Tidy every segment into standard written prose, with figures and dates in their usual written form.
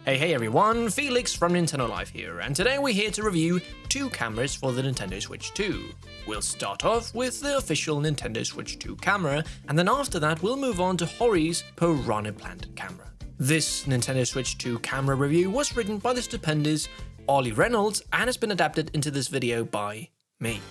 Hey everyone, Felix from Nintendo Life here, and today we're here to review two cameras for the Nintendo Switch 2. We'll start off with the official Nintendo Switch 2 camera, and then after that we'll move on to Hori's Piranha Plant camera. This Nintendo Switch 2 camera review was written by the stupendous Ollie Reynolds and has been adapted into this video by me.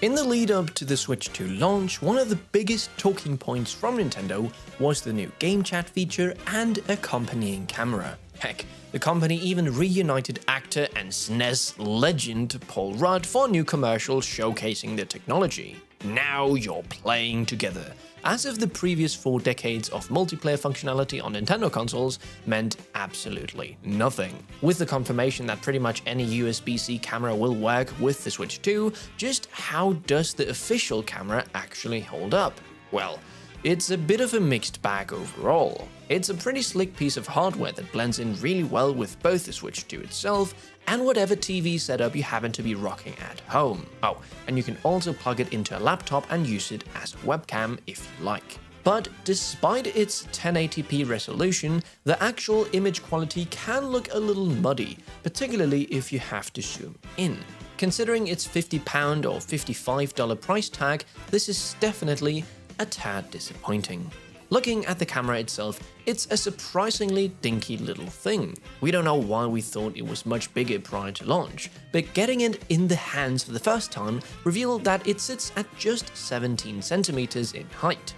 In the lead up to the Switch 2 launch, one of the biggest talking points from Nintendo was the new game chat feature and accompanying camera. Heck, the company even reunited actor and SNES legend Paul Rudd for a new commercial showcasing the technology. Now you're playing together, as if the previous 4 decades of multiplayer functionality on Nintendo consoles meant absolutely nothing. With the confirmation that pretty much any USB-C camera will work with the Switch 2, just how does the official camera actually hold up? Well, it's a bit of a mixed bag overall. It's a pretty slick piece of hardware that blends in really well with both the Switch 2 itself and whatever TV setup you happen to be rocking at home. Oh, and you can also plug it into a laptop and use it as a webcam if you like. But despite its 1080p resolution, the actual image quality can look a little muddy, particularly if you have to zoom in. Considering its £50 or $55 price tag, this is definitely a tad disappointing. Looking at the camera itself, it's a surprisingly dinky little thing. We don't know why we thought it was much bigger prior to launch, but getting it in the hands for the first time revealed that it sits at just 17 centimeters in height.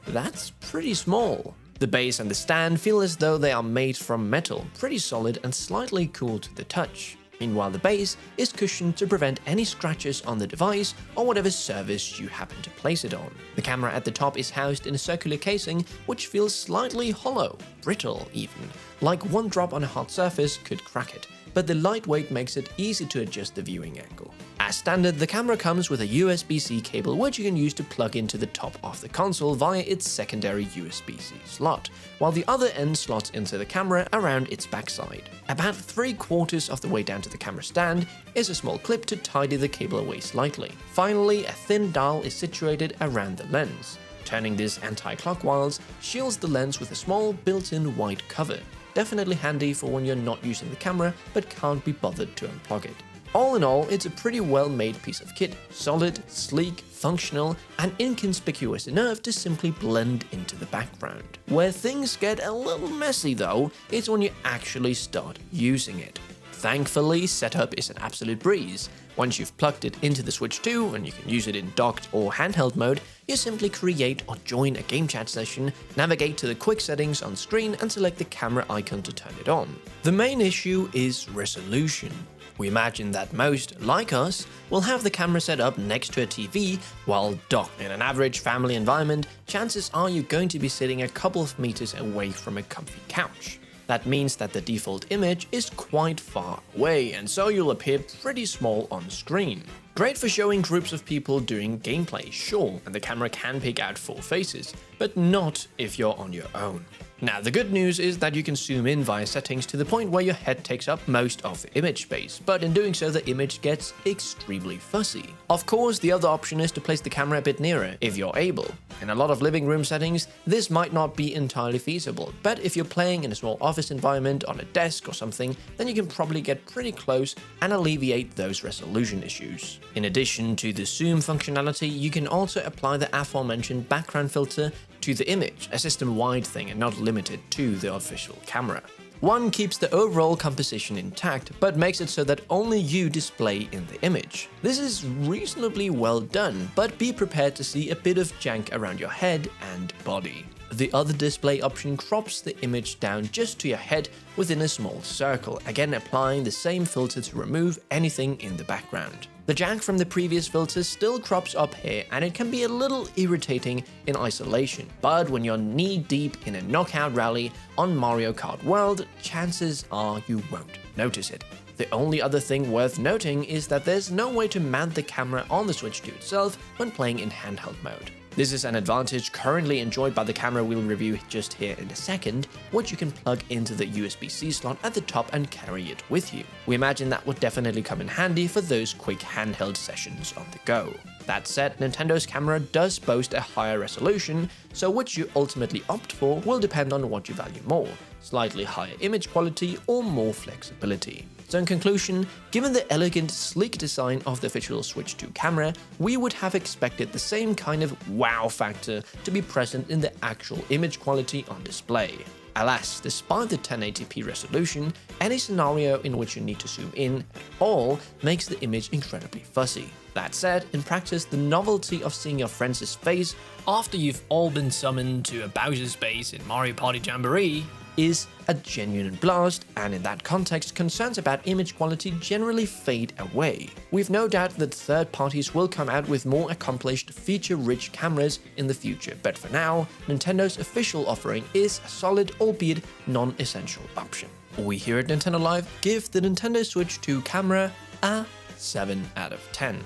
That's pretty small. The base and the stand feel as though they are made from metal, pretty solid and slightly cool to the touch. Meanwhile, the base is cushioned to prevent any scratches on the device or whatever surface you happen to place it on. The camera at the top is housed in a circular casing which feels slightly hollow, brittle even, like one drop on a hard surface could crack it, but the lightweight makes it easy to adjust the viewing angle. As standard, the camera comes with a USB-C cable which you can use to plug into the top of the console via its secondary USB-C slot, while the other end slots into the camera around its backside. About 3/4 of the way down to the camera stand is a small clip to tidy the cable away slightly. Finally, a thin dial is situated around the lens. Turning this anti-clockwise shields the lens with a small built-in white cover. Definitely handy for when you're not using the camera but can't be bothered to unplug it. All in all, it's a pretty well-made piece of kit, solid, sleek, functional, and inconspicuous enough to simply blend into the background. Where things get a little messy though, is when you actually start using it. Thankfully, setup is an absolute breeze. Once you've plugged it into the Switch 2 and you can use it in docked or handheld mode, you simply create or join a game chat session, navigate to the quick settings on screen and select the camera icon to turn it on. The main issue is resolution. We imagine that most, like us, will have the camera set up next to a TV while docked. In an average family environment, chances are you're going to be sitting a couple of meters away from a comfy couch. That means that the default image is quite far away, and so you'll appear pretty small on screen. Great for showing groups of people doing gameplay, sure, and the camera can pick out 4 faces, but not if you're on your own. Now, the good news is that you can zoom in via settings to the point where your head takes up most of the image space, but in doing so the image gets extremely fuzzy. Of course, the other option is to place the camera a bit nearer, if you're able. In a lot of living room settings, this might not be entirely feasible, but if you're playing in a small office environment on a desk or something, then you can probably get pretty close and alleviate those resolution issues. In addition to the zoom functionality, you can also apply the aforementioned background filter to the image, a system-wide thing and not limited to the official camera. One keeps the overall composition intact, but makes it so that only you display in the image. This is reasonably well done, but be prepared to see a bit of jank around your head and body. The other display option crops the image down just to your head within a small circle, again applying the same filter to remove anything in the background. The jank from the previous filter still crops up here and it can be a little irritating in isolation, but when you're knee-deep in a knockout rally on Mario Kart World, chances are you won't notice it. The only other thing worth noting is that there's no way to mount the camera on the Switch 2 itself when playing in handheld mode. This is an advantage currently enjoyed by the camera we'll review just here in a second, which you can plug into the USB-C slot at the top and carry it with you. We imagine that would definitely come in handy for those quick handheld sessions on the go. That said, Nintendo's camera does boast a higher resolution, so which you ultimately opt for will depend on what you value more, slightly higher image quality or more flexibility. So in conclusion, given the elegant, sleek design of the official Switch 2 camera, we would have expected the same kind of wow factor to be present in the actual image quality on display. Alas, despite the 1080p resolution, any scenario in which you need to zoom in at all makes the image incredibly fuzzy. That said, in practice, the novelty of seeing your friend's face after you've all been summoned to a Bowser's base in Mario Party Jamboree is a genuine blast, and in that context, concerns about image quality generally fade away. We've no doubt that third parties will come out with more accomplished, feature-rich cameras in the future, but for now, Nintendo's official offering is a solid, albeit non-essential option. We here at Nintendo Live give the Nintendo Switch 2 camera a 7 out of 10.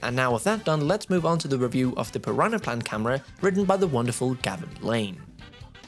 And now with that done, let's move on to the review of the Piranha camera written by the wonderful Gavin Lane.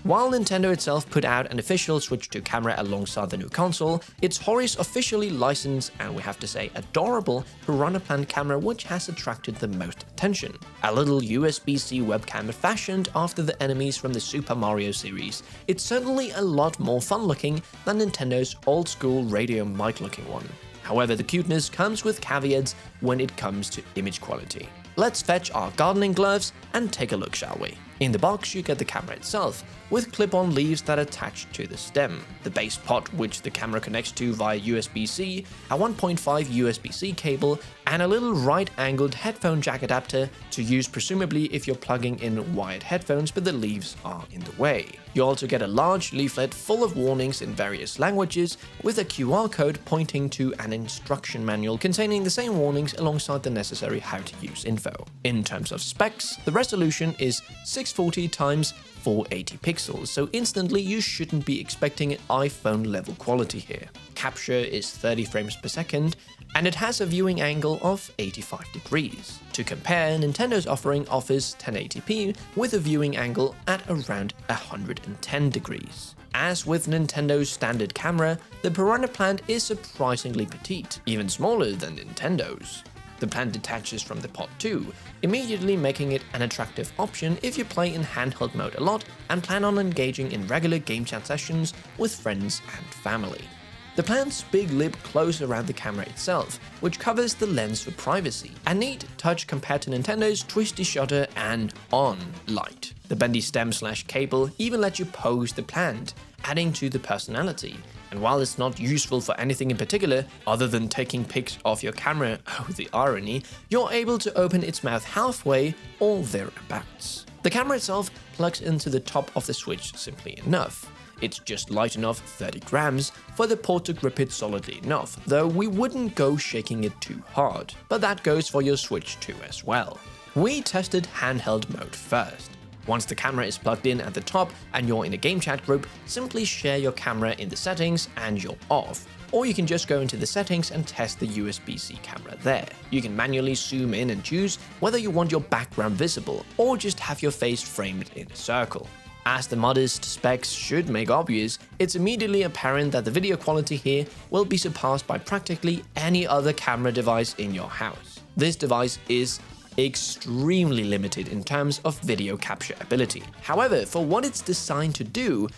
While Nintendo itself put out an official Switch 2 camera alongside the new console, it's Hori's officially licensed and we have to say adorable Piranha camera which has attracted the most attention. A little USB-C webcam fashioned after the enemies from the Super Mario series, it's certainly a lot more fun looking than Nintendo's old school radio mic looking one. However, the cuteness comes with caveats when it comes to image quality. Let's fetch our gardening gloves and take a look, shall we? In the box, you get the camera itself, with clip-on leaves that attach to the stem, the base pot which the camera connects to via USB-C, a 1.5 USB-C cable, and a little right-angled headphone jack adapter to use presumably if you're plugging in wired headphones but the leaves are in the way. You also get a large leaflet full of warnings in various languages with a QR code pointing to an instruction manual containing the same warnings alongside the necessary how to use info. In terms of specs, the resolution is 640 x 480 pixels, so instantly you shouldn't be expecting iPhone level quality here. Capture is 30 frames per second, and it has a viewing angle of 85 degrees. To compare, Nintendo's offering offers 1080p with a viewing angle at around 110 degrees. As with Nintendo's standard camera, the Piranha plant is surprisingly petite, even smaller than Nintendo's. The plant detaches from the pod too, immediately making it an attractive option if you play in handheld mode a lot and plan on engaging in regular game chat sessions with friends and family. The plant's big lip closes around the camera itself, which covers the lens for privacy, a neat touch compared to Nintendo's twisty shutter and on light. The bendy stem/cable even lets you pose the plant, adding to the personality. And while it's not useful for anything in particular, other than taking pics of your camera, oh the irony, you're able to open its mouth halfway or thereabouts. The camera itself plugs into the top of the Switch simply enough. It's just light enough, 30 grams, for the port to grip it solidly enough, though we wouldn't go shaking it too hard. But that goes for your Switch 2 as well. We tested handheld mode first. Once the camera is plugged in at the top and you're in a game chat group, simply share your camera in the settings and you're off. Or you can just go into the settings and test the USB-C camera there. You can manually zoom in and choose whether you want your background visible or just have your face framed in a circle. As the modest specs should make obvious, it's immediately apparent that the video quality here will be surpassed by practically any other camera device in your house. This device is extremely limited in terms of video capture ability. However, for what it's designed to do,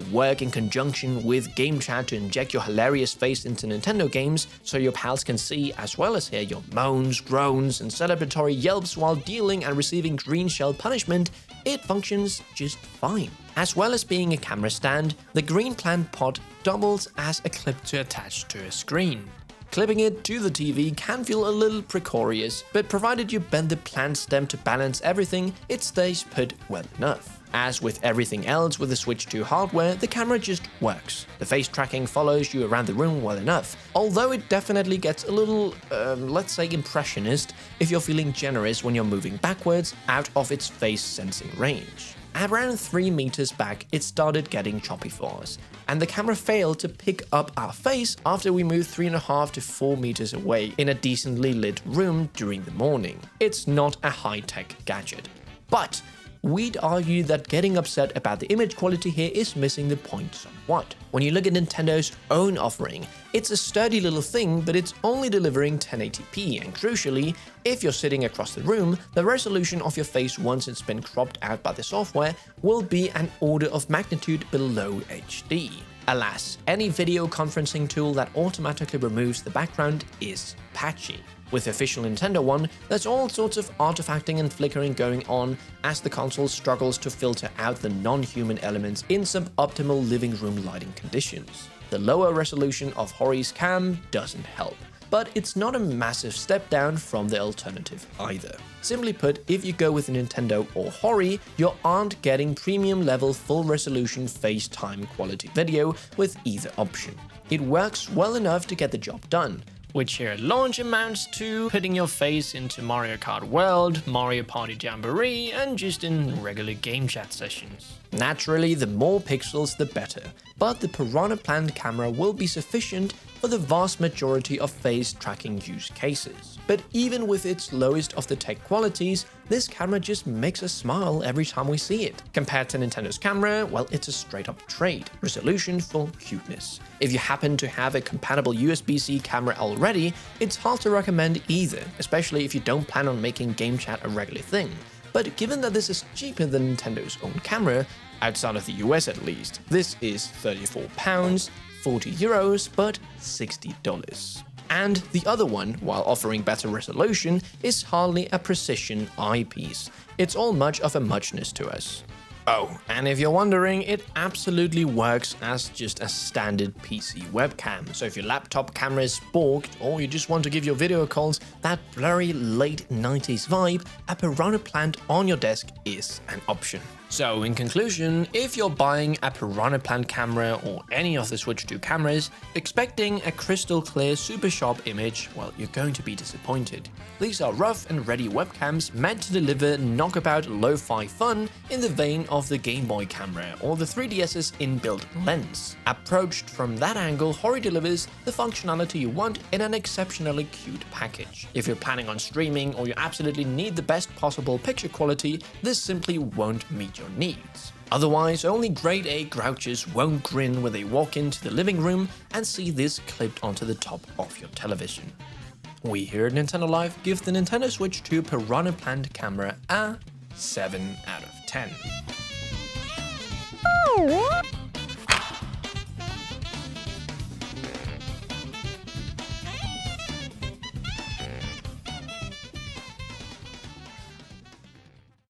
work in conjunction with game chat to inject your hilarious face into Nintendo games so your pals can see as well as hear your moans, groans, and celebratory yelps while dealing and receiving green shell punishment, it functions just fine. As well as being a camera stand, the green plant pod doubles as a clip to attach to a screen. Clipping it to the TV can feel a little precarious, but provided you bend the plant stem to balance everything, it stays put well enough. As with everything else with the Switch 2 hardware, the camera just works. The face tracking follows you around the room well enough, although it definitely gets a little, let's say impressionist if you're feeling generous when you're moving backwards out of its face sensing range. Around 3 meters back, it started getting choppy for us, and the camera failed to pick up our face after we moved 3.5 to 4 meters away in a decently lit room during the morning. It's not a high-tech gadget. But we'd argue that getting upset about the image quality here is missing the point somewhat. When you look at Nintendo's own offering, it's a sturdy little thing, but it's only delivering 1080p, and crucially, if you're sitting across the room, the resolution of your face once it's been cropped out by the software will be an order of magnitude below HD. Alas, any video conferencing tool that automatically removes the background is patchy. With the official Nintendo one, there's all sorts of artifacting and flickering going on as the console struggles to filter out the non-human elements in suboptimal living room lighting conditions. The lower resolution of Hori's cam doesn't help, but it's not a massive step down from the alternative either. Simply put, if you go with Nintendo or Hori, you aren't getting premium level full resolution FaceTime quality video with either option. It works well enough to get the job done, which here at launch amounts to putting your face into Mario Kart World, Mario Party Jamboree, and just in regular game chat sessions. Naturally, the more pixels the better, but the Piranha Plant camera will be sufficient for the vast majority of face tracking use cases. But even with its lowest of the tech qualities, this camera just makes us smile every time we see it. Compared to Nintendo's camera, well, it's a straight up trade. Resolution for cuteness. If you happen to have a compatible USB-C camera already, it's hard to recommend either, especially if you don't plan on making game chat a regular thing. But given that this is cheaper than Nintendo's own camera, outside of the US at least, this is £34, 40 euros, but $60. And the other one, while offering better resolution, is hardly a precision eyepiece. It's all much of a muchness to us. Oh, and if you're wondering, it absolutely works as just a standard PC webcam. So if your laptop camera is borked, or you just want to give your video calls that blurry late 90s vibe, a Piranha Plant on your desk is an option. So in conclusion, if you're buying a Piranha Plant camera or any of the Switch 2 cameras, expecting a crystal clear super sharp image, well, you're going to be disappointed. These are rough and ready webcams meant to deliver knockabout lo-fi fun in the vein of the Game Boy camera or the 3DS's inbuilt lens. Approached from that angle, Hori delivers the functionality you want in an exceptionally cute package. If you're planning on streaming or you absolutely need the best possible picture quality, this simply won't meet your needs. Otherwise, only grade A grouches won't grin when they walk into the living room and see this clipped onto the top of your television. We here at Nintendo Live give the Nintendo Switch 2 Piranha Plant camera a 7 out of 10.